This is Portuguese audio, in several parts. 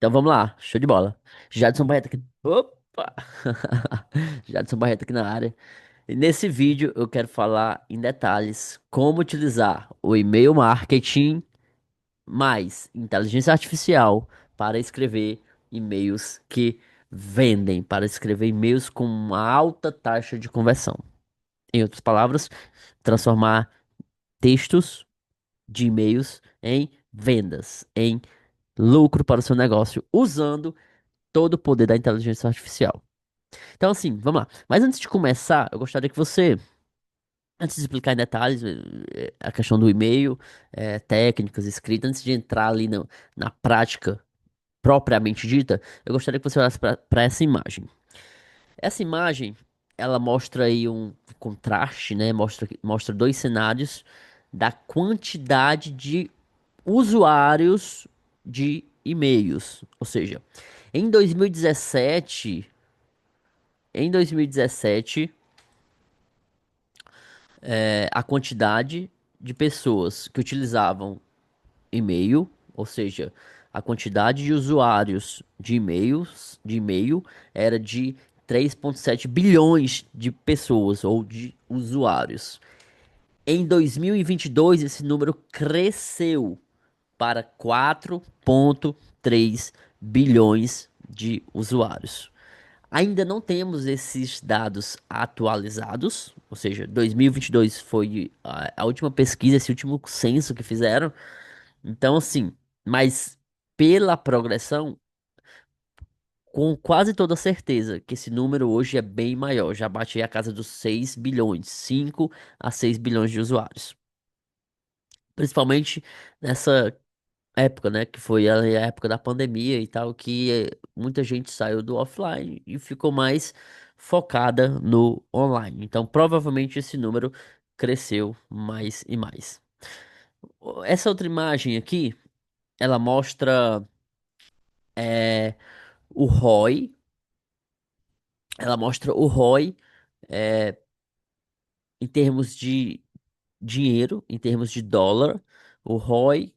Então vamos lá, show de bola. Jadson Barreto aqui. Opa! Jadson Barreto aqui na área. E nesse vídeo eu quero falar em detalhes como utilizar o e-mail marketing mais inteligência artificial para escrever e-mails que vendem, para escrever e-mails com uma alta taxa de conversão. Em outras palavras, transformar textos de e-mails em vendas, em lucro para o seu negócio, usando todo o poder da inteligência artificial. Então, assim, vamos lá. Mas antes de começar, eu gostaria que você, antes de explicar em detalhes a questão do e-mail, técnicas, escrita, antes de entrar ali na prática propriamente dita, eu gostaria que você olhasse para essa imagem. Essa imagem, ela mostra aí um contraste, né? Mostra dois cenários da quantidade de usuários de e-mails. Ou seja, em 2017, em 2017, a quantidade de pessoas que utilizavam e-mail, ou seja, a quantidade de usuários de e-mail era de 3,7 bilhões de pessoas ou de usuários. Em 2022, esse número cresceu para 4,3 bilhões de usuários. Ainda não temos esses dados atualizados, ou seja, 2022 foi a última pesquisa, esse último censo que fizeram. Então, assim, mas pela progressão, com quase toda certeza que esse número hoje é bem maior, já bate aí a casa dos 6 bilhões, 5 a 6 bilhões de usuários. Principalmente nessa época, né, que foi a época da pandemia e tal, que muita gente saiu do offline e ficou mais focada no online. Então, provavelmente esse número cresceu mais e mais. Essa outra imagem aqui, ela mostra o ROI, ela mostra o ROI em termos de dinheiro, em termos de dólar, o ROI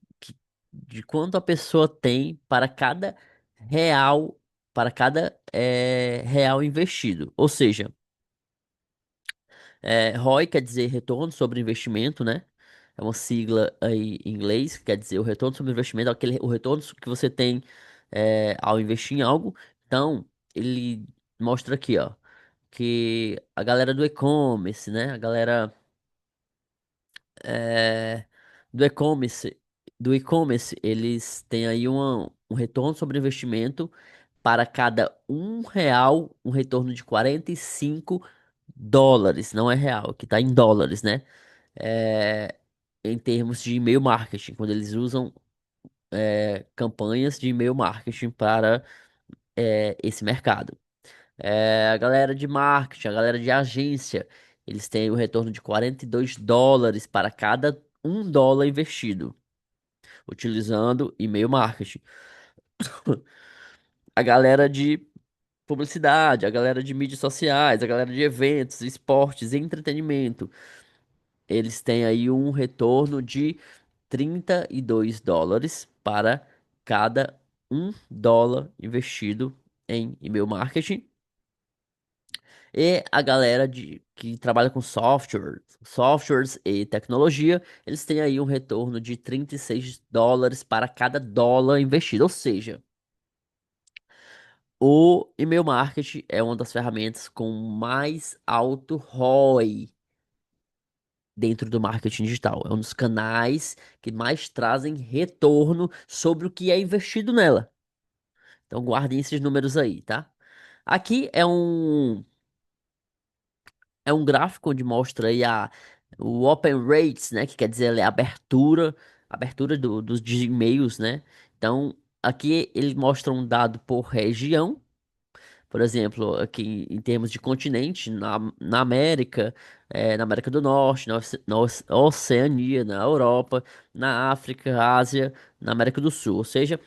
de quanto a pessoa tem para cada real, para cada real investido. Ou seja, ROI quer dizer retorno sobre investimento, né? É uma sigla aí em inglês, que quer dizer o retorno sobre investimento, o retorno que você tem ao investir em algo. Então, ele mostra aqui, ó, que a galera do e-commerce, né? A galera é, do e-commerce, eles têm aí um retorno sobre investimento para cada R$ 1, um retorno de 45 dólares, não é real, que está em dólares, né? É, em termos de e-mail marketing, quando eles usam campanhas de e-mail marketing para esse mercado. A galera de marketing, a galera de agência, eles têm o retorno de 42 dólares para cada $1 investido, utilizando e-mail marketing. A galera de publicidade, a galera de mídias sociais, a galera de eventos, esportes e entretenimento, eles têm aí um retorno de 32 dólares para cada $1 investido em e-mail marketing. E a galera que trabalha com softwares e tecnologia, eles têm aí um retorno de 36 dólares para cada dólar investido. Ou seja, o e-mail marketing é uma das ferramentas com mais alto ROI dentro do marketing digital. É um dos canais que mais trazem retorno sobre o que é investido nela. Então guardem esses números aí, tá? Aqui é um gráfico onde mostra aí o Open Rates, né? Que quer dizer ali, a abertura dos de e-mails, né? Então, aqui ele mostra um dado por região. Por exemplo, aqui em termos de continente, na América, na América do Norte, na Oceania, na Europa, na África, Ásia, na América do Sul. Ou seja,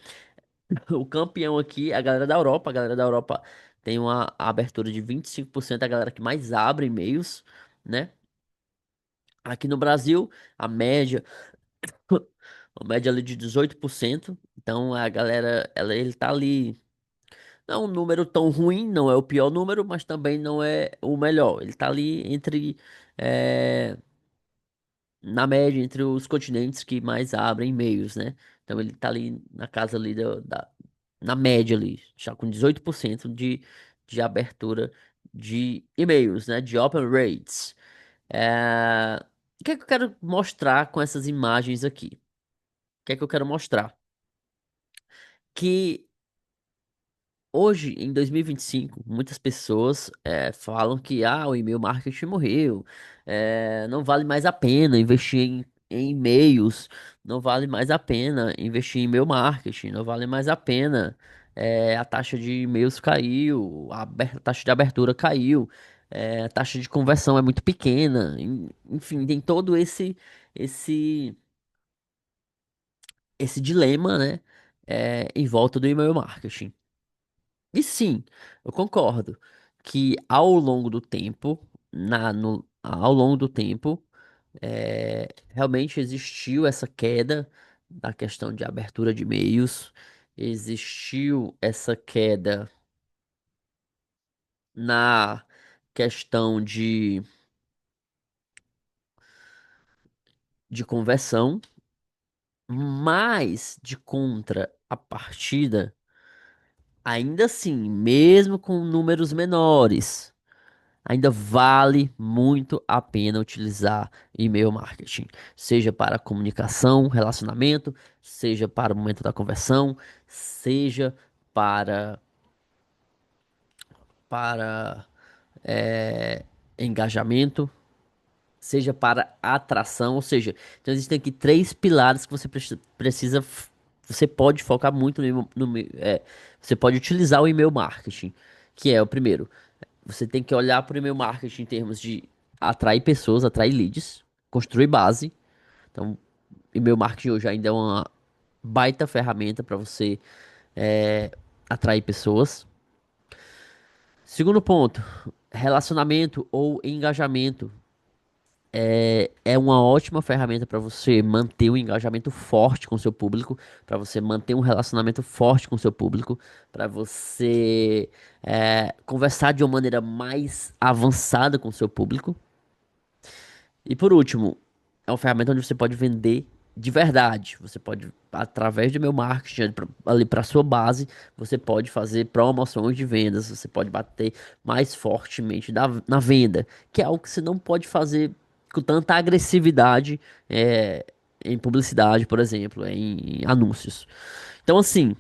o campeão aqui é a galera da Europa. A galera da Europa tem uma abertura de 25%, a galera que mais abre e-mails, né? Aqui no Brasil, a média, a média ali de 18%. Então a galera, ele tá ali. Não é um número tão ruim, não é o pior número, mas também não é o melhor. Ele tá ali entre, eh, na média, entre os continentes que mais abrem e-mails, né? Então ele tá ali na casa ali na média ali, já com 18% de abertura de e-mails, né? De open rates. O que é que eu quero mostrar com essas imagens aqui? O que é que eu quero mostrar? Que hoje, em 2025, muitas pessoas falam que o e-mail marketing morreu, não vale mais a pena investir em e-mails, não vale mais a pena investir em e-mail marketing, não vale mais a pena, a taxa de e-mails caiu, a taxa de abertura caiu, a taxa de conversão é muito pequena, enfim, tem todo esse, esse dilema, né, em volta do e-mail marketing. E sim, eu concordo que ao longo do tempo, ao longo do tempo, realmente existiu essa queda da questão de abertura de e-mails, existiu essa queda na questão de conversão, mas de contra a partida, ainda assim, mesmo com números menores. Ainda vale muito a pena utilizar e-mail marketing, seja para comunicação, relacionamento, seja para o momento da conversão, seja para para engajamento, seja para atração, ou seja, então existem aqui três pilares que você precisa, você pode focar muito você pode utilizar o e-mail marketing, que é o primeiro. Você tem que olhar para o e-mail marketing em termos de atrair pessoas, atrair leads, construir base. Então, e-mail marketing hoje ainda é uma baita ferramenta para você é, atrair pessoas. Segundo ponto, relacionamento ou engajamento. É uma ótima ferramenta para você manter um engajamento forte com o seu público, para você manter um relacionamento forte com o seu público, para você conversar de uma maneira mais avançada com o seu público. E por último, é uma ferramenta onde você pode vender de verdade. Você pode, através do meu marketing, ali para sua base, você pode fazer promoções de vendas, você pode bater mais fortemente na venda, que é algo que você não pode fazer com tanta agressividade em publicidade, por exemplo, em anúncios. Então, assim,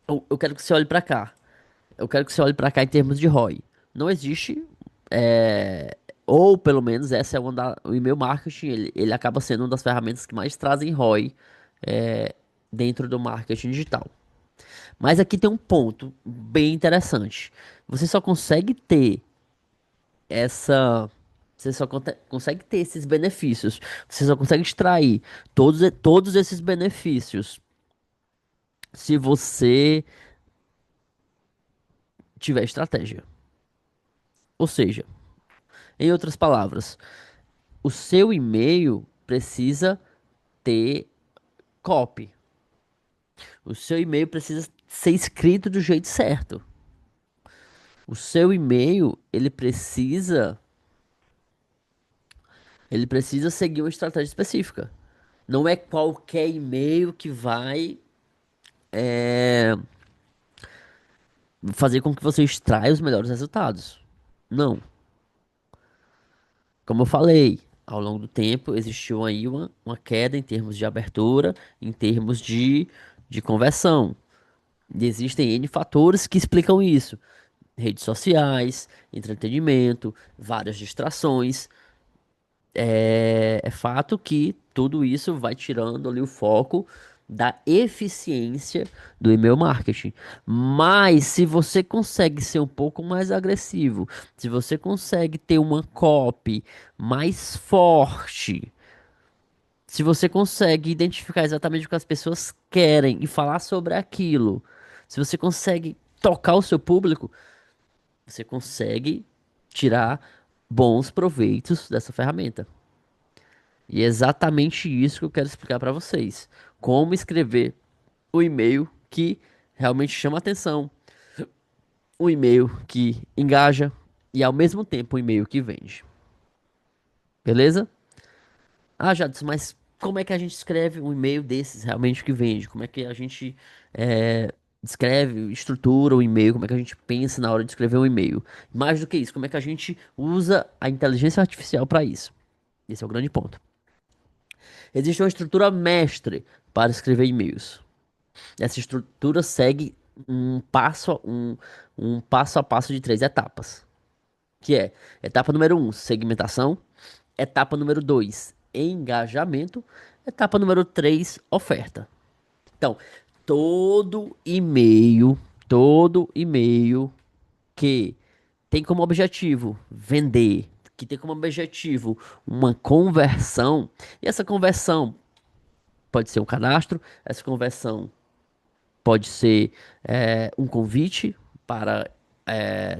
eu quero que você olhe para cá. Eu quero que você olhe para cá em termos de ROI. Não existe, é, ou pelo menos essa é o e-mail marketing, ele acaba sendo uma das ferramentas que mais trazem ROI dentro do marketing digital. Mas aqui tem um ponto bem interessante. Você só consegue ter essa, você só consegue ter esses benefícios. Você só consegue extrair todos esses benefícios se você tiver estratégia. Ou seja, em outras palavras, o seu e-mail precisa ter copy. O seu e-mail precisa ser escrito do jeito certo. O seu e-mail, ele precisa seguir uma estratégia específica. Não é qualquer e-mail que vai fazer com que você extraia os melhores resultados. Não. Como eu falei, ao longo do tempo existiu aí uma queda em termos de abertura, em termos de conversão. E existem N fatores que explicam isso. Redes sociais, entretenimento, várias distrações. É fato que tudo isso vai tirando ali o foco da eficiência do e-mail marketing. Mas se você consegue ser um pouco mais agressivo, se você consegue ter uma copy mais forte, se você consegue identificar exatamente o que as pessoas querem e falar sobre aquilo, se você consegue tocar o seu público, você consegue tirar bons proveitos dessa ferramenta. E é exatamente isso que eu quero explicar para vocês. Como escrever. o e-mail que realmente chama atenção, o e-mail que engaja e ao mesmo tempo o e-mail que vende. Beleza? Ah, Jadson, mas como é que a gente escreve um e-mail desses realmente que vende? Como é que a gente escreve, estrutura o e-mail? Como é que a gente pensa na hora de escrever um e-mail? Mais do que isso, como é que a gente usa a inteligência artificial para isso? Esse é o grande ponto. Existe uma estrutura mestre para escrever e-mails. Essa estrutura segue um passo a passo de três etapas, que é etapa número um, segmentação, etapa número 2, engajamento, etapa número 3, oferta. Então, todo e-mail, todo e-mail que tem como objetivo vender, que tem como objetivo uma conversão, e essa conversão pode ser um cadastro, essa conversão pode ser um convite para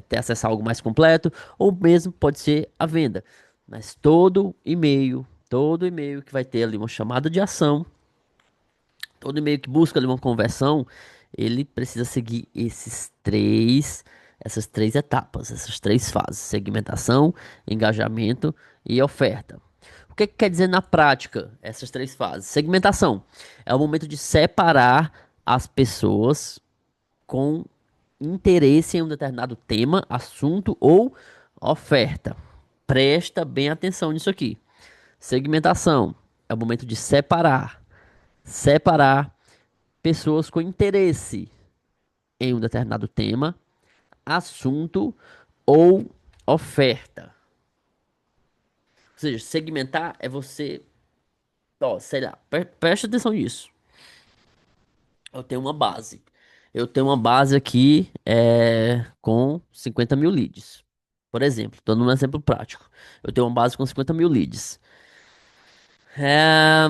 ter acesso a algo mais completo, ou mesmo pode ser a venda. Mas todo e-mail que vai ter ali uma chamada de ação, todo e-mail que busca ali uma conversão, ele precisa seguir essas três etapas, essas três fases: segmentação, engajamento e oferta. O que que quer dizer na prática essas três fases? Segmentação é o momento de separar as pessoas com interesse em um determinado tema, assunto ou oferta. Presta bem atenção nisso aqui. Segmentação é o momento de separar pessoas com interesse em um determinado tema, assunto ou oferta. Ou seja, segmentar é você, ó, sei lá, presta atenção nisso. Eu tenho uma base. Eu tenho uma base aqui com 50 mil leads. Por exemplo, dando um exemplo prático. Eu tenho uma base com 50 mil leads. É,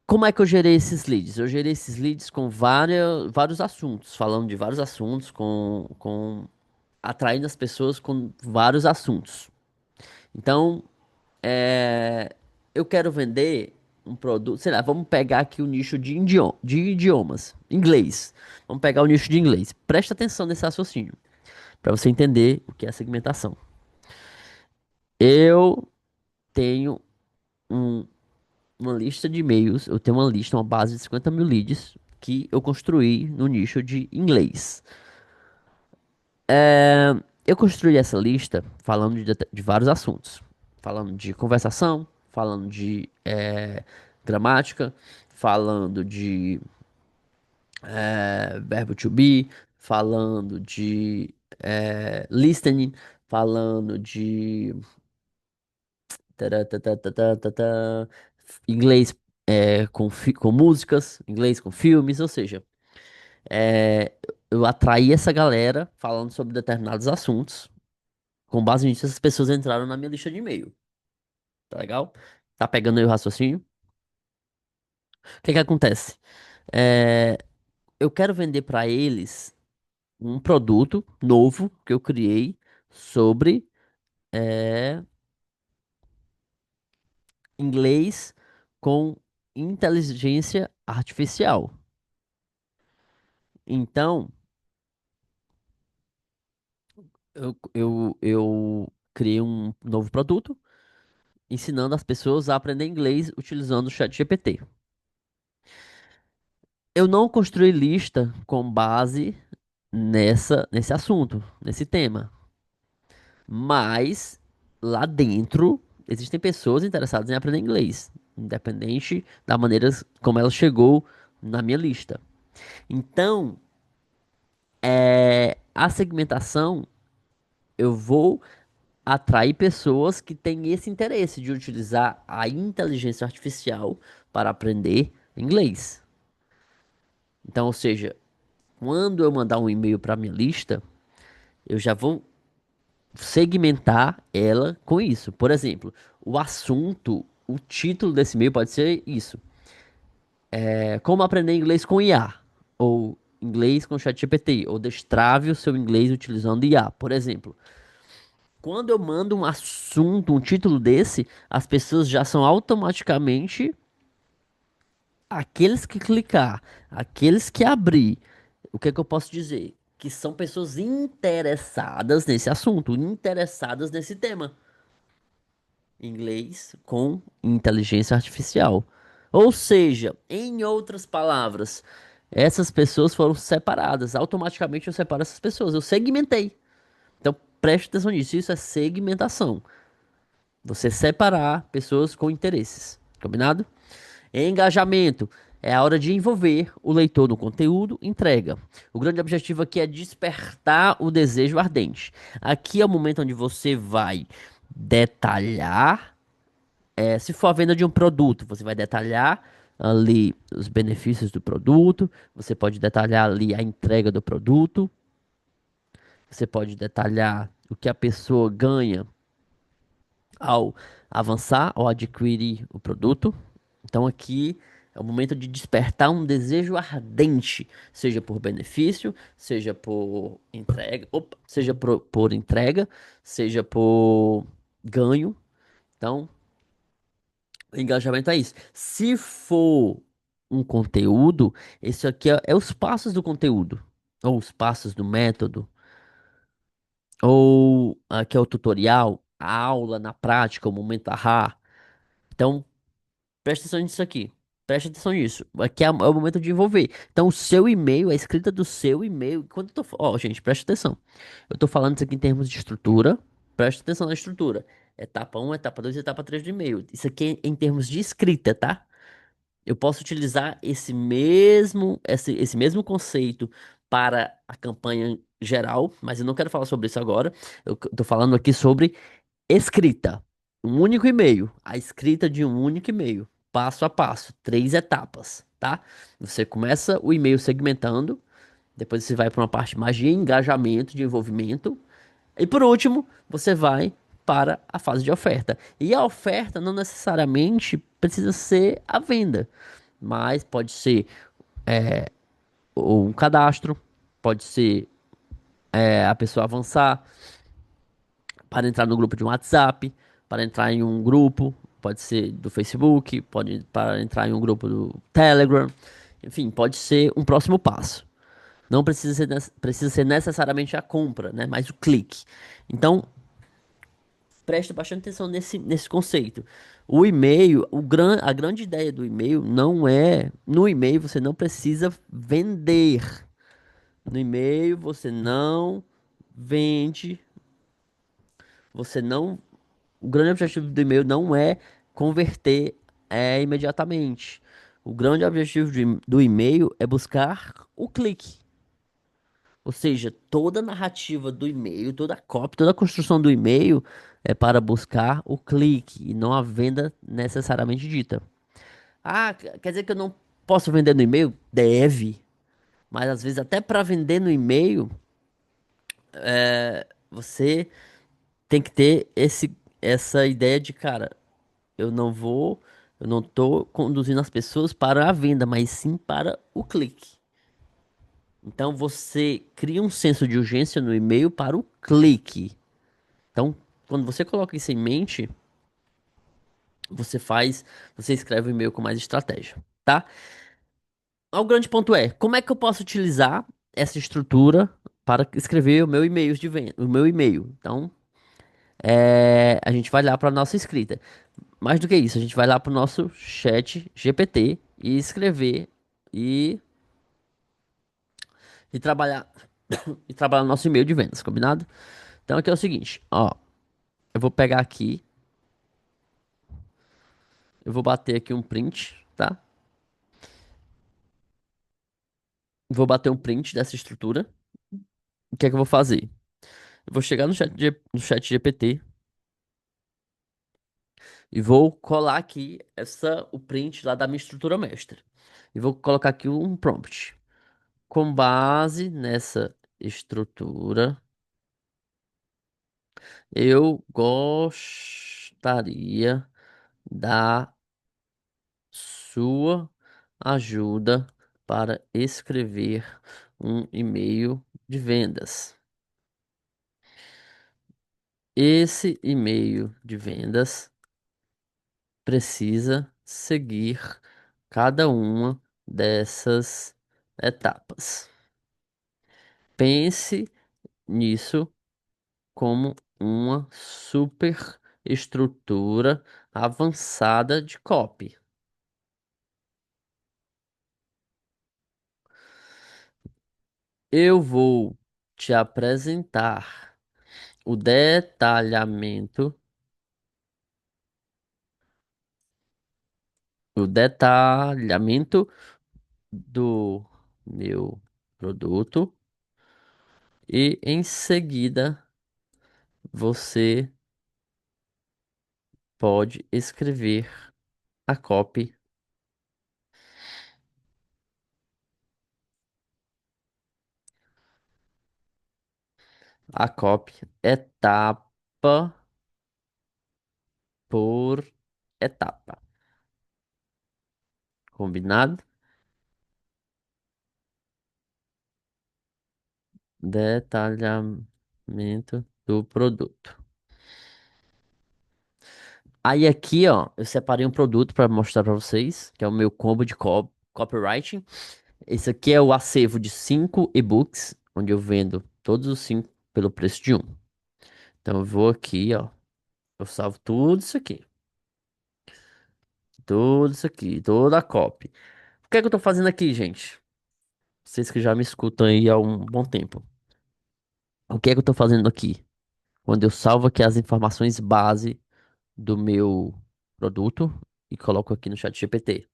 como é que eu gerei esses leads? Eu gerei esses leads com vários assuntos, falando de vários assuntos, atraindo as pessoas com vários assuntos. Então, eu quero vender um produto, sei lá, vamos pegar aqui o nicho de idiomas, inglês. Vamos pegar o nicho de inglês. Presta atenção nesse raciocínio, para você entender o que é segmentação. Eu tenho um- uma lista de e-mails, eu tenho uma lista, uma base de 50 mil leads que eu construí no nicho de inglês. Eu construí essa lista falando de vários assuntos. Falando de conversação, falando de gramática, falando de verbo to be, falando de listening, falando de tará, inglês com músicas, inglês com filmes, ou seja, é, eu atraí essa galera falando sobre determinados assuntos. Com base nisso, essas pessoas entraram na minha lista de e-mail. Tá legal? Tá pegando aí o raciocínio? O que que acontece? É, eu quero vender para eles um produto novo que eu criei sobre é, inglês com inteligência artificial. Então, eu criei um novo produto ensinando as pessoas a aprender inglês utilizando o ChatGPT. Eu não construí lista com base nesse assunto, nesse tema. Mas lá dentro existem pessoas interessadas em aprender inglês, independente da maneira como ela chegou na minha lista. Então, a segmentação, eu vou atrair pessoas que têm esse interesse de utilizar a inteligência artificial para aprender inglês. Então, ou seja, quando eu mandar um e-mail para minha lista, eu já vou segmentar ela com isso. Por exemplo, o assunto, o título desse e-mail pode ser isso: como aprender inglês com IA, ou inglês com ChatGPT, ou destrave o seu inglês utilizando IA, por exemplo. Quando eu mando um assunto, um título desse, as pessoas já são automaticamente aqueles que clicar, aqueles que abrir, o que é que eu posso dizer? Que são pessoas interessadas nesse assunto, interessadas nesse tema. Inglês com inteligência artificial. Ou seja, em outras palavras, essas pessoas foram separadas. Automaticamente eu separo essas pessoas. Eu segmentei. Então preste atenção nisso. Isso é segmentação. Você separar pessoas com interesses. Combinado? Engajamento. É a hora de envolver o leitor no conteúdo, entrega. O grande objetivo aqui é despertar o desejo ardente. Aqui é o momento onde você vai detalhar. Se for a venda de um produto, você vai detalhar ali os benefícios do produto, você pode detalhar ali a entrega do produto, você pode detalhar o que a pessoa ganha ao avançar, ao adquirir o produto. Então aqui é o momento de despertar um desejo ardente, seja por benefício, seja por entrega, seja por entrega, seja por ganho. Então, engajamento é isso. Se for um conteúdo, esse aqui é os passos do conteúdo, ou os passos do método, ou aqui é o tutorial, a aula na prática, o momento ahá. Então, presta atenção nisso aqui. Presta atenção nisso. Aqui é o momento de envolver. Então, o seu e-mail, a escrita do seu e-mail. Quando eu tô. Ó, gente, presta atenção. Eu tô falando isso aqui em termos de estrutura. Presta atenção na estrutura. Etapa um, etapa 2, etapa 3 do e-mail. Isso aqui é em termos de escrita, tá? Eu posso utilizar esse mesmo conceito para a campanha geral, mas eu não quero falar sobre isso agora. Eu estou falando aqui sobre escrita. Um único e-mail. A escrita de um único e-mail. Passo a passo. 3 etapas, tá? Você começa o e-mail segmentando. Depois você vai para uma parte mais de engajamento, de envolvimento. E por último, você vai para a fase de oferta. E a oferta não necessariamente precisa ser a venda, mas pode ser um cadastro, pode ser a pessoa avançar para entrar no grupo de um WhatsApp, para entrar em um grupo, pode ser do Facebook, pode para entrar em um grupo do Telegram, enfim, pode ser um próximo passo. Não precisa ser, precisa ser necessariamente a compra, né? Mas o clique. Então, preste bastante atenção nesse conceito. O e-mail, a grande ideia do e-mail não é. No e-mail você não precisa vender. No e-mail você não vende. Você não. O grande objetivo do e-mail não é converter imediatamente. O grande objetivo do e-mail é buscar o clique. Ou seja, toda a narrativa do e-mail, toda a copy, toda a construção do e-mail é para buscar o clique e não a venda necessariamente dita. Ah, quer dizer que eu não posso vender no e-mail? Deve, mas às vezes até para vender no e-mail, você tem que ter essa ideia de, cara, eu não vou, eu não tô conduzindo as pessoas para a venda, mas sim para o clique. Então você cria um senso de urgência no e-mail para o clique. Então, quando você coloca isso em mente, você escreve o e-mail com mais estratégia, tá? O grande ponto é, como é que eu posso utilizar essa estrutura para escrever o meu e-mail de venda, o meu e-mail? Então, a gente vai lá para nossa escrita. Mais do que isso, a gente vai lá para o nosso chat GPT e escrever e, e trabalhar e trabalhar o nosso e-mail de vendas, combinado? Então aqui é o seguinte, ó, eu vou pegar aqui, eu vou bater aqui um print, tá? Vou bater um print dessa estrutura. O que é que eu vou fazer? Eu vou chegar no chat GPT e vou colar aqui o print lá da minha estrutura mestra. E vou colocar aqui um prompt. Com base nessa estrutura, eu gostaria da sua ajuda para escrever um e-mail de vendas. Esse e-mail de vendas precisa seguir cada uma dessas etapas. Pense nisso como uma super estrutura avançada de copy. Eu vou te apresentar o detalhamento, o detalhamento do meu produto e em seguida você pode escrever a copy, a copy etapa por etapa. Combinado? Detalhamento do produto. Aí aqui, ó, eu separei um produto para mostrar para vocês, que é o meu combo de copywriting. Esse aqui é o acervo de 5 e-books, onde eu vendo todos os 5 pelo preço de um. Então eu vou aqui, ó, eu salvo tudo isso aqui, tudo isso aqui, toda a copy. O que é que eu tô fazendo aqui, gente? Vocês que já me escutam aí há um bom tempo. O que é que eu tô fazendo aqui? Quando eu salvo aqui as informações base do meu produto e coloco aqui no chat GPT.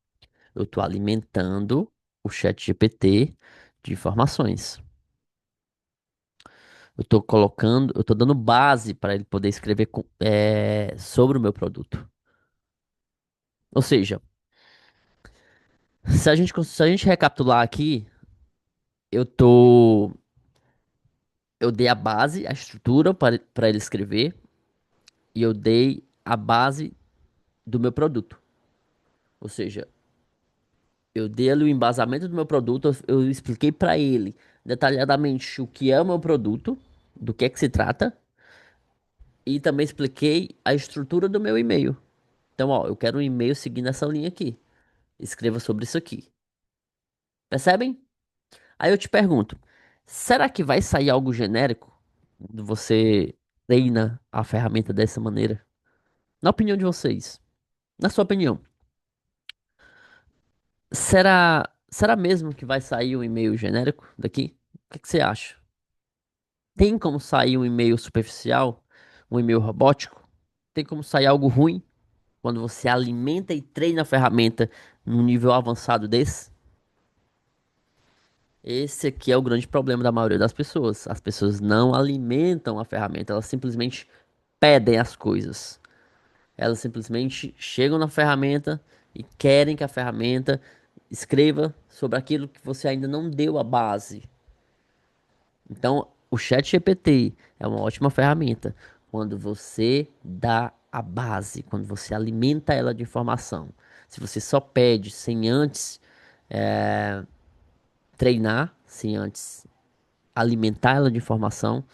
Eu estou alimentando o chat GPT de informações. Eu estou colocando, eu estou dando base para ele poder escrever sobre o meu produto. Ou seja, se a gente recapitular aqui, eu tô, eu dei a base, a estrutura para ele escrever e eu dei a base do meu produto. Ou seja, eu dei ali o embasamento do meu produto, eu expliquei para ele detalhadamente o que é o meu produto, do que é que se trata, e também expliquei a estrutura do meu e-mail. Então, ó, eu quero um e-mail seguindo essa linha aqui. Escreva sobre isso aqui. Percebem? Aí eu te pergunto, será que vai sair algo genérico quando você treina a ferramenta dessa maneira? Na opinião de vocês, na sua opinião, será mesmo que vai sair um e-mail genérico daqui? O que que você acha? Tem como sair um e-mail superficial, um e-mail robótico? Tem como sair algo ruim quando você alimenta e treina a ferramenta num nível avançado desse? Esse aqui é o grande problema da maioria das pessoas. As pessoas não alimentam a ferramenta, elas simplesmente pedem as coisas. Elas simplesmente chegam na ferramenta e querem que a ferramenta escreva sobre aquilo que você ainda não deu a base. Então, o Chat GPT é uma ótima ferramenta quando você dá a base, quando você alimenta ela de informação. Se você só pede sem antes treinar, sem antes alimentar ela de informação,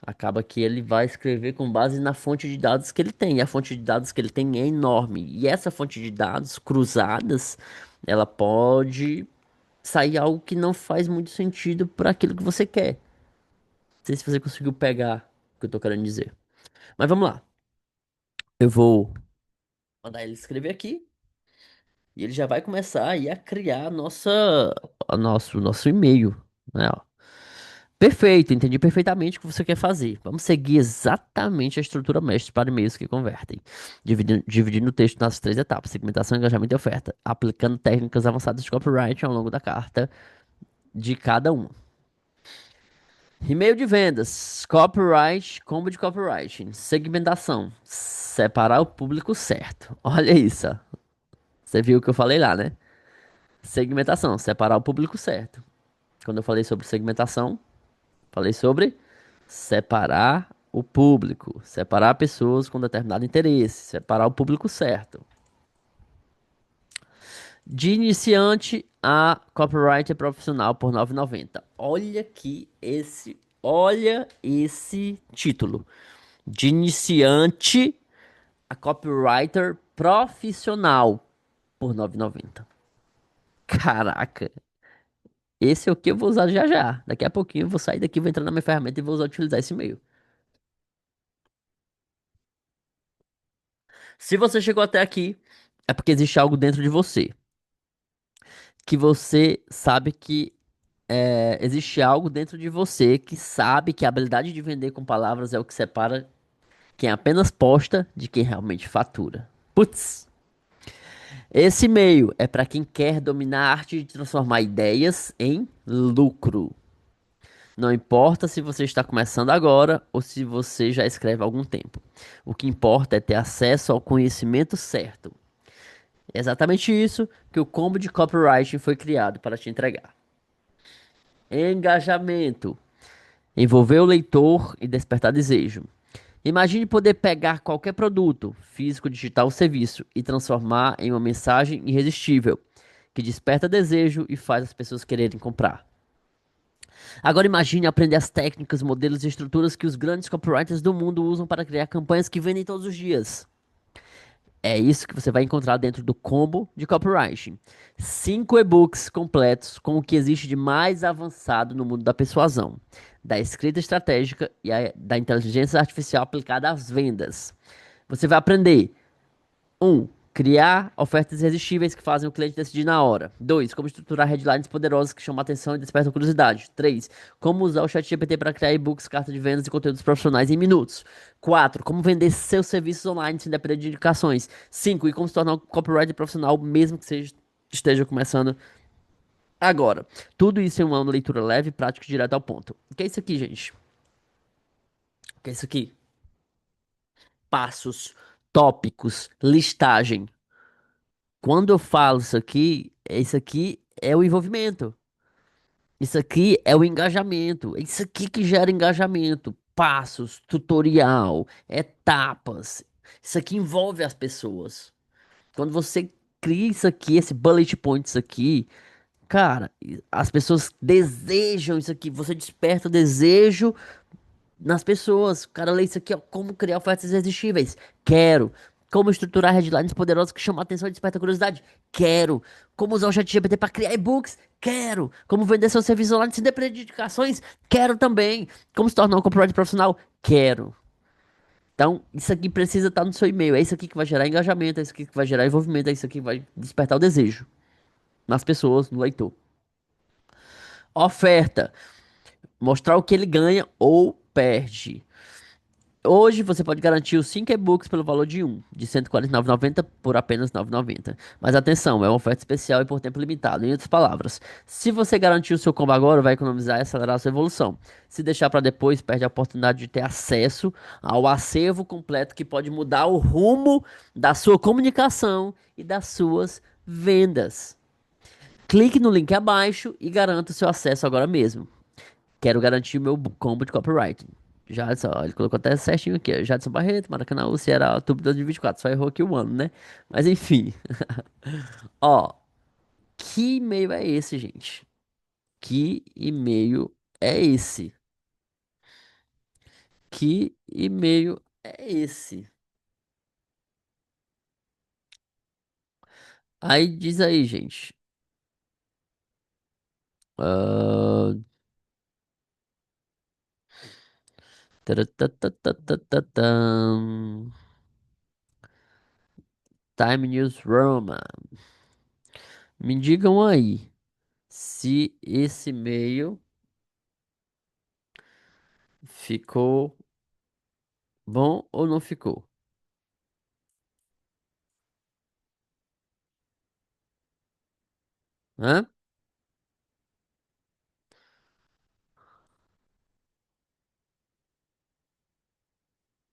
acaba que ele vai escrever com base na fonte de dados que ele tem. E a fonte de dados que ele tem é enorme. E essa fonte de dados cruzadas, ela pode sair algo que não faz muito sentido para aquilo que você quer. Não sei se você conseguiu pegar o que eu tô querendo dizer. Mas vamos lá. Eu vou mandar ele escrever aqui e ele já vai começar aí a criar o nosso e-mail, né? Ó. Perfeito, entendi perfeitamente o que você quer fazer. Vamos seguir exatamente a estrutura mestre para e-mails que convertem, dividindo o texto nas 3 etapas: segmentação, engajamento e oferta, aplicando técnicas avançadas de copyright ao longo da carta de cada um. E-mail de vendas, copyright, combo de copywriting, segmentação, separar o público certo. Olha isso, ó. Você viu o que eu falei lá, né? Segmentação, separar o público certo. Quando eu falei sobre segmentação, falei sobre separar o público, separar pessoas com determinado interesse, separar o público certo. De iniciante a copywriter profissional por R$ 9,90. Olha esse título. De iniciante a copywriter profissional por R$ 9,90. Caraca, esse é o que eu vou usar já já. Daqui a pouquinho eu vou sair daqui, vou entrar na minha ferramenta e vou utilizar esse e-mail. Se você chegou até aqui, é porque existe algo dentro de você. Que você sabe que existe algo dentro de você que sabe que a habilidade de vender com palavras é o que separa quem apenas posta de quem realmente fatura. Putz, esse e-mail é para quem quer dominar a arte de transformar ideias em lucro. Não importa se você está começando agora ou se você já escreve há algum tempo. O que importa é ter acesso ao conhecimento certo. É exatamente isso que o combo de copywriting foi criado para te entregar. Engajamento. Envolver o leitor e despertar desejo. Imagine poder pegar qualquer produto, físico, digital ou serviço, e transformar em uma mensagem irresistível, que desperta desejo e faz as pessoas quererem comprar. Agora imagine aprender as técnicas, modelos e estruturas que os grandes copywriters do mundo usam para criar campanhas que vendem todos os dias. É isso que você vai encontrar dentro do combo de copywriting. 5 e-books completos com o que existe de mais avançado no mundo da persuasão, da escrita estratégica e da inteligência artificial aplicada às vendas. Você vai aprender criar ofertas irresistíveis que fazem o cliente decidir na hora. 2. Como estruturar headlines poderosas que chamam a atenção e despertam curiosidade. 3. Como usar o ChatGPT para criar e-books, cartas de vendas e conteúdos profissionais em minutos. 4. Como vender seus serviços online sem depender de indicações. 5. E como se tornar um copywriter profissional mesmo que esteja começando agora. Tudo isso em uma leitura leve, prática e direto ao ponto. O que é isso aqui, gente? O que é isso aqui? Passos, tópicos, listagem. Quando eu falo isso aqui é o envolvimento. Isso aqui é o engajamento. É isso aqui que gera engajamento. Passos, tutorial, etapas. Isso aqui envolve as pessoas. Quando você cria isso aqui, esse bullet point, isso aqui, cara, as pessoas desejam isso aqui. Você desperta o desejo nas pessoas. O cara lê isso aqui, ó, como criar ofertas irresistíveis. Quero. Como estruturar headlines poderosas que chamam a atenção e despertam curiosidade. Quero. Como usar o ChatGPT para criar e-books. Quero. Como vender seu serviço online sem depender de indicações. Quero também. Como se tornar um copywriter profissional. Quero. Então, isso aqui precisa estar no seu e-mail. É isso aqui que vai gerar engajamento, é isso aqui que vai gerar envolvimento, é isso aqui que vai despertar o desejo nas pessoas, no leitor. Oferta. Mostrar o que ele ganha ou perde. Hoje você pode garantir os 5 e-books pelo valor de um, de R$ 149,90 por apenas R$ 9,90. Mas atenção, é uma oferta especial e por tempo limitado. Em outras palavras, se você garantir o seu combo agora, vai economizar e acelerar a sua evolução. Se deixar para depois, perde a oportunidade de ter acesso ao acervo completo que pode mudar o rumo da sua comunicação e das suas vendas. Clique no link abaixo e garanta o seu acesso agora mesmo. Quero garantir o meu combo de copywriting. Jadson, ó, ele colocou até certinho aqui, ó. Jadson Barreto, Maracanã, Ceará, outubro de 2024. Só errou aqui o ano, né? Mas enfim. Ó, que e-mail é esse, gente? Que e-mail é esse? Que e-mail é esse? Aí diz aí, gente. Ah, taratatatatatatam. Time News Roman. Me digam aí se esse e-mail ficou bom ou não ficou? Hã?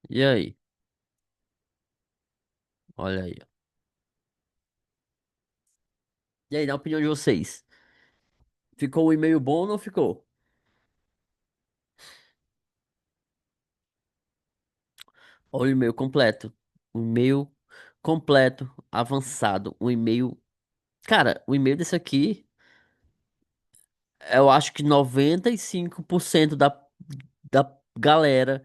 E aí? Olha aí, ó. E aí, na opinião de vocês, ficou o e-mail bom ou não ficou? Ou o e-mail completo? Um e-mail completo, avançado, um e-mail. Cara, o e-mail desse aqui, eu acho que 95% da galera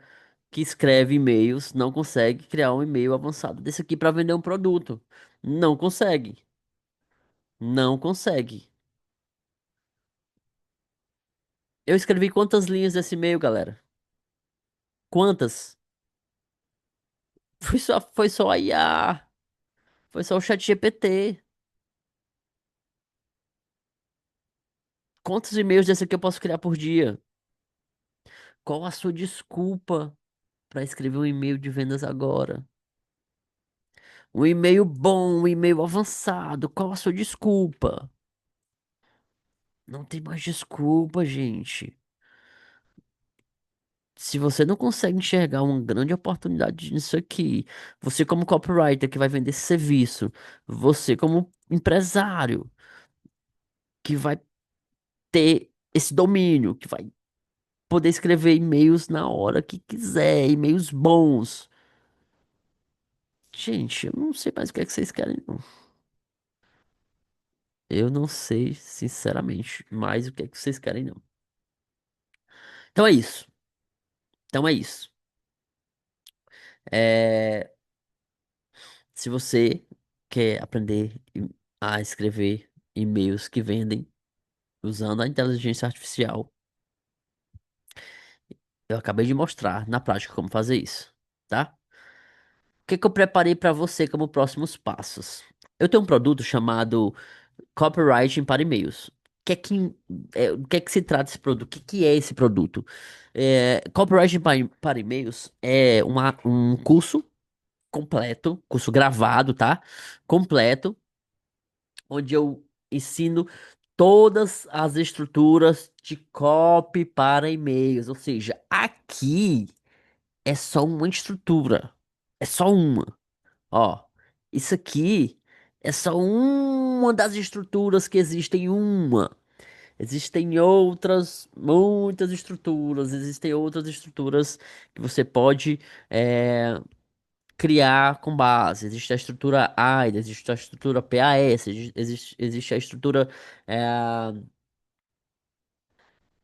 que escreve e-mails não consegue criar um e-mail avançado desse aqui para vender um produto. Não consegue. Não consegue. Eu escrevi quantas linhas desse e-mail, galera? Quantas? Foi só a IA. Foi só o chat GPT. Quantos e-mails desse aqui eu posso criar por dia? Qual a sua desculpa para escrever um e-mail de vendas agora? Um e-mail bom, um e-mail avançado. Qual a sua desculpa? Não tem mais desculpa, gente. Se você não consegue enxergar uma grande oportunidade nisso aqui, você como copywriter que vai vender esse serviço, você como empresário que vai ter esse domínio, que vai poder escrever e-mails na hora que quiser, e-mails bons. Gente, eu não sei mais o que é que vocês querem, não. Eu não sei, sinceramente, mais o que é que vocês querem, não. Então é isso. Então é isso. É, se você quer aprender a escrever e-mails que vendem usando a inteligência artificial, eu acabei de mostrar na prática como fazer isso, tá? O que que eu preparei para você como próximos passos? Eu tenho um produto chamado Copywriting para e-mails. O que é que se trata esse produto? O que que é esse produto? Copywriting para e-mails é um curso completo, curso gravado, tá? Completo, onde eu ensino todas as estruturas de copy para e-mails. Ou seja, aqui é só uma estrutura. É só uma. Ó, isso aqui é só uma das estruturas que existem, uma. Existem outras, muitas estruturas, existem outras estruturas que você pode criar com base. Existe a estrutura AIDA, existe a estrutura PAS, existe a estrutura eh,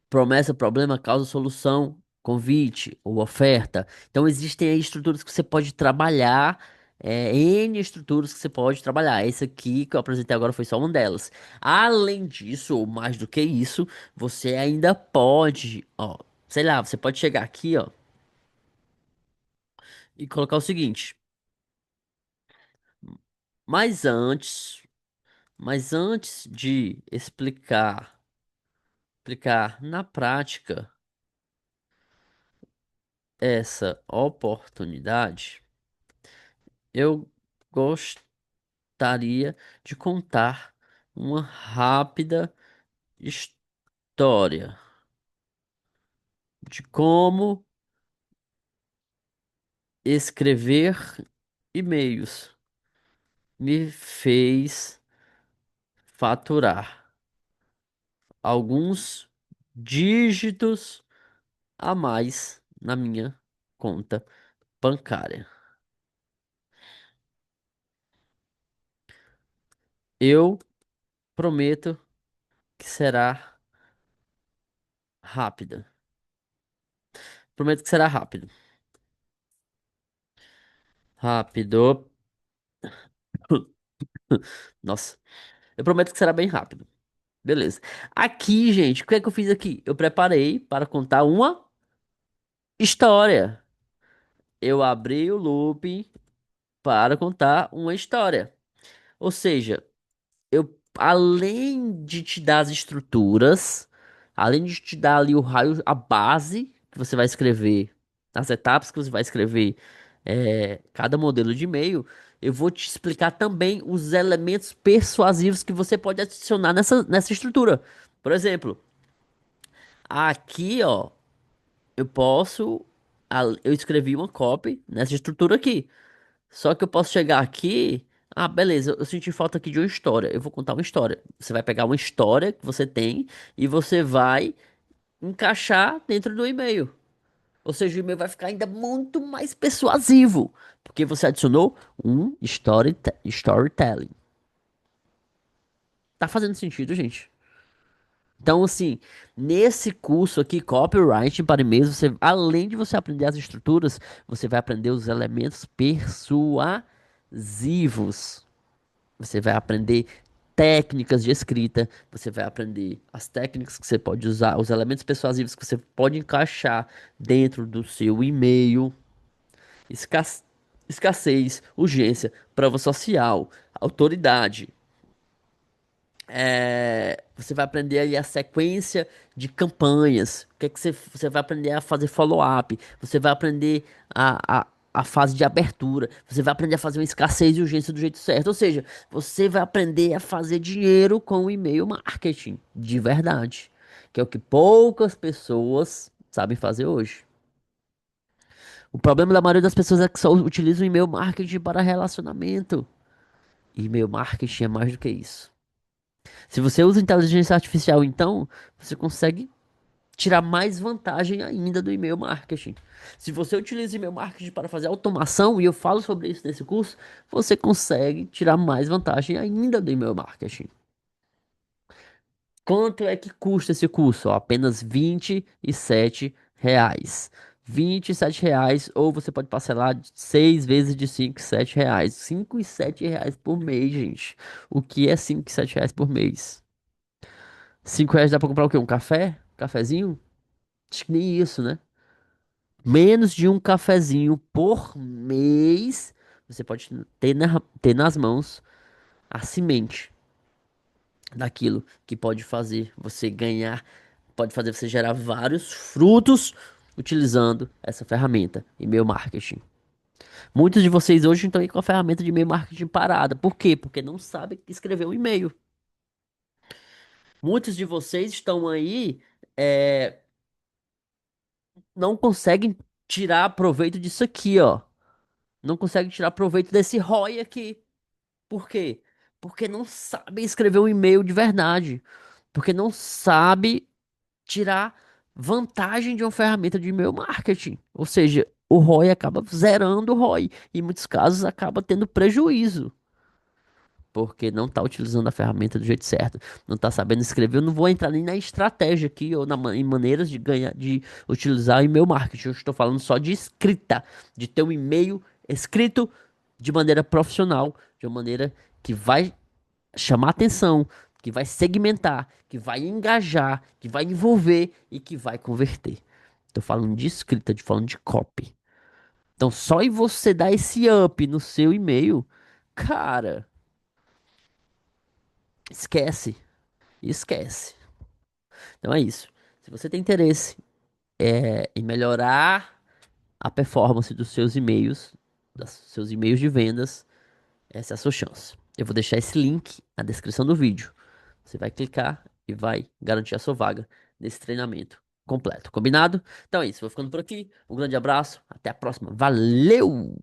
promessa, problema, causa, solução, convite ou oferta. Então existem aí estruturas que você pode trabalhar, N estruturas que você pode trabalhar. Esse aqui que eu apresentei agora foi só uma delas. Além disso, ou mais do que isso, você ainda pode, ó, sei lá, você pode chegar aqui, ó, e colocar o seguinte. Mas antes, mas antes de explicar na prática essa oportunidade, eu gostaria de contar uma rápida história de como escrever e-mails me fez faturar alguns dígitos a mais na minha conta bancária. Eu prometo que será rápida. Prometo que será rápido. Rápido. Nossa, eu prometo que será bem rápido. Beleza. Aqui, gente, o que é que eu fiz aqui? Eu preparei para contar uma história. Eu abri o loop para contar uma história. Ou seja, eu, além de te dar as estruturas, além de te dar ali o raio, a base que você vai escrever, as etapas que você vai escrever, cada modelo de e-mail, eu vou te explicar também os elementos persuasivos que você pode adicionar nessa estrutura. Por exemplo, aqui, ó, eu posso, eu escrevi uma copy nessa estrutura aqui. Só que eu posso chegar aqui. Ah, beleza, eu senti falta aqui de uma história. Eu vou contar uma história. Você vai pegar uma história que você tem e você vai encaixar dentro do e-mail. Ou seja, o e-mail vai ficar ainda muito mais persuasivo. Porque você adicionou um storytelling. Tá fazendo sentido, gente? Então, assim, nesse curso aqui, Copywriting para e-mails, você, além de você aprender as estruturas, você vai aprender os elementos persuasivos. Você vai aprender técnicas de escrita, você vai aprender as técnicas que você pode usar, os elementos persuasivos que você pode encaixar dentro do seu e-mail, escass- escassez, urgência, prova social, autoridade. Você vai aprender aí a sequência de campanhas. O que é que você vai aprender a fazer follow-up. Você vai aprender a fase de abertura. Você vai aprender a fazer uma escassez e urgência do jeito certo. Ou seja, você vai aprender a fazer dinheiro com o e-mail marketing de verdade. Que é o que poucas pessoas sabem fazer hoje. O problema da maioria das pessoas é que só utilizam o e-mail marketing para relacionamento. E e-mail marketing é mais do que isso. Se você usa inteligência artificial, então, você consegue tirar mais vantagem ainda do e-mail marketing. Se você utiliza e-mail marketing para fazer automação, e eu falo sobre isso nesse curso, você consegue tirar mais vantagem ainda do e-mail marketing. Quanto é que custa esse curso? Ó, apenas R$ 27. R$ 27, ou você pode parcelar de 6 vezes de R$ 5 e R$ 7. R$ 5 e R$ 7 por mês, gente. O que é R$ 5 e R$ 7 por mês? R$ 5 dá pra comprar o quê? Um café? Cafezinho? Acho que nem isso, né? Menos de um cafezinho por mês, você pode ter nas mãos a semente daquilo que pode fazer você ganhar, pode fazer você gerar vários frutos utilizando essa ferramenta, e-mail marketing. Muitos de vocês hoje estão aí com a ferramenta de e-mail marketing parada. Por quê? Porque não sabem escrever um e-mail. Muitos de vocês estão aí é, não conseguem tirar proveito disso aqui, ó. Não conseguem tirar proveito desse ROI aqui. Por quê? Porque não sabe escrever um e-mail de verdade. Porque não sabe tirar vantagem de uma ferramenta de e-mail marketing. Ou seja, o ROI acaba zerando o ROI. E em muitos casos acaba tendo prejuízo. Porque não está utilizando a ferramenta do jeito certo, não está sabendo escrever. Eu não vou entrar nem na estratégia aqui ou em maneiras de ganhar, de utilizar e-mail marketing. Eu estou falando só de escrita, de ter um e-mail escrito de maneira profissional, de uma maneira que vai chamar atenção, que vai segmentar, que vai engajar, que vai envolver e que vai converter. Estou falando de escrita, de falando de copy. Então, só em você dar esse up no seu e-mail, cara, esquece. Esquece. Então é isso. Se você tem interesse em melhorar a performance dos seus e-mails, dos seus e-mails de vendas, essa é a sua chance. Eu vou deixar esse link na descrição do vídeo. Você vai clicar e vai garantir a sua vaga nesse treinamento completo. Combinado? Então é isso. Vou ficando por aqui. Um grande abraço. Até a próxima. Valeu!